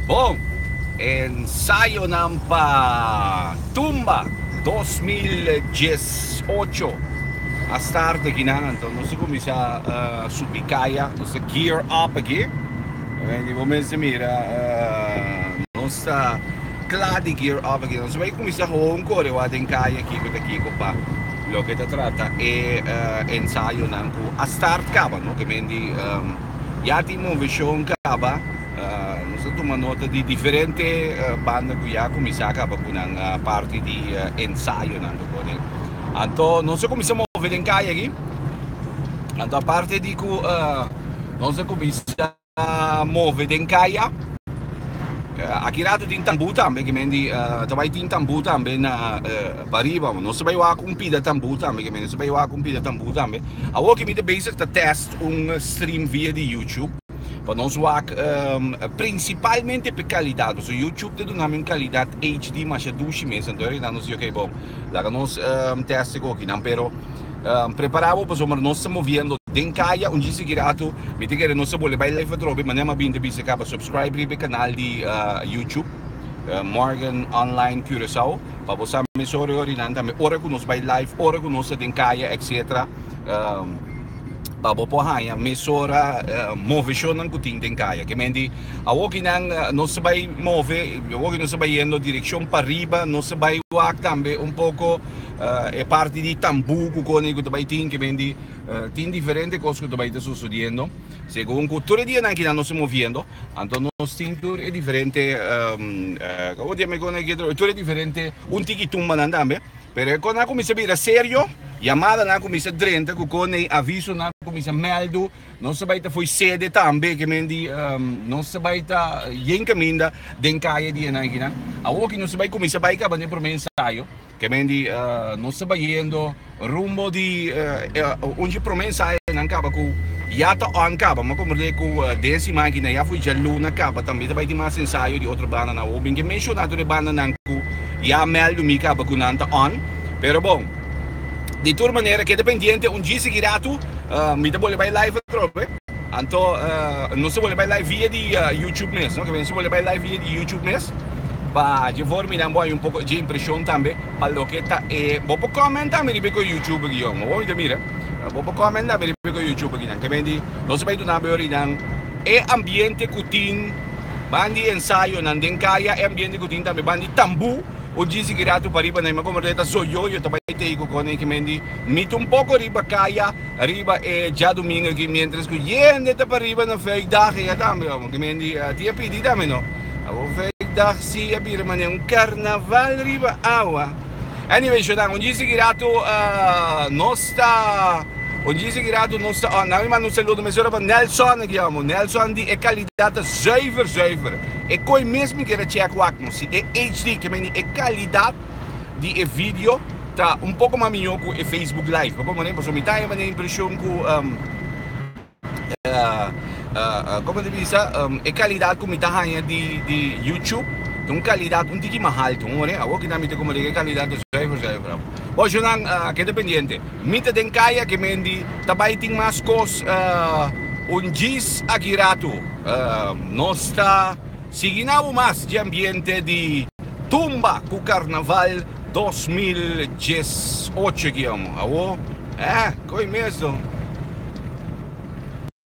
Bom, ensayo ng Tumba 2018. A start kailangan to. Não sei como sa subikaya, sa gear up aqui. Quindi come si mira, non sta cladi gear up aqui. Non sei come sa ancora guarda in kaya kiko pa. Lo che ti tratta è ensayo ng a start kaba, no? Che quindi yati mo vision kaba. Non so, toma nota di differenti band qui ha cominciato a una parte di ensayo nando con il Anto non so come si muove in kaya qui Anto a parte di cui non so come si muove in kaya a kirato din tambu tambe che mendi tawai din tambu tambe na pariba non so bai wa kumpida tambu tambe che mendi so bai wa kumpida tambu tambe a wo che mi de basic to test un stream via di YouTube. Para nós principalmente por qualidade. So YouTube te dá uma qualidade HD, mas é 2 meses. Então eu não sei o que é bom. Lá nós teste aqui, não, pero preparado para somos nós estamos movendo den kaya um dia seguido, me te quero nós boleh vai live trobe, mas não bem de bisa capa subscribe para canal de YouTube Morgan Online Curaçao. Para você me sorry orinanda, me ora que nós vai live, ora que nós den kaya, etc. Babo po haya mesora move siya ng kuting din kaya que mendi awoki nang no sabay move awoki no sabay yendo dirección para arriba no sabay wak tambe un poco e parte di tambuco con i que bay tin que mendi tin diferente cosas que bay está sucediendo según cultura dia nang kina no se moviendo anto nos tintur è differente como diame con el cultura è differente un tiquitum manandambe pero con ako mi sabira serio llamada na comissa 30 con nei avviso na comissa meldo non sa baita foi sede tambe che mendi non sa baita yenkaminda den kaya di na kina awo non sa bai comissa baika ba ne promensaio che mendi non sa bayendo rumbo di onde promensaio nan kaba ku yata on kaba ma come le ku desi máquina ya foi jaluna kaba tambe bai di mas ensaio di outra banda na o binge mencionato le banda nan ku ya meldo mi kaba ku nanta on pero bom di tour maneira che dependente un dia seguirato mi da vuole vai live troppe anto non si vuole vai live via di YouTube mesmo no? Che si vuole vai live via di YouTube mesmo pa di formi dan un po' di impressione tambe pallochetta e poco commenta mi ripeto YouTube che io ma vuoi da mira poco commenta mi ripeto YouTube che anche quindi non si vai tu nabe orinan e ambiente cutin bandi ensayo nanden kaya e ambiente cutin tambe bandi tambu o dia seguido para riba na ima como reta sou eu também tenho com ele que mendi mito um pouco riba kaya riba é já domingo que mientras que gente tá para riba na feijdag já também que mendi dia pedi também não o feijdag se a bira mané um carnaval riba awa anyway já um dia seguido nós tá um dia seguido nós tá não mas não saludo mas era para Nelson que amo Nelson de é qualidade zuiver e coi mesmo que era check wak no se é HD que meni é qualidade de vídeo tá um pouco mais melhor que o Facebook Live como nem posso me dar uma impressão com como de visa é qualidade como tá de YouTube então qualidade um pouquinho mais alto né agora que também como de qualidade zuiver hoje não que dependente mita den kaya que mendi também tem mais cos un gis agirato nós tá seguindo mais de ambiente de Tumba com Carnaval 2018 que amo coi mesmo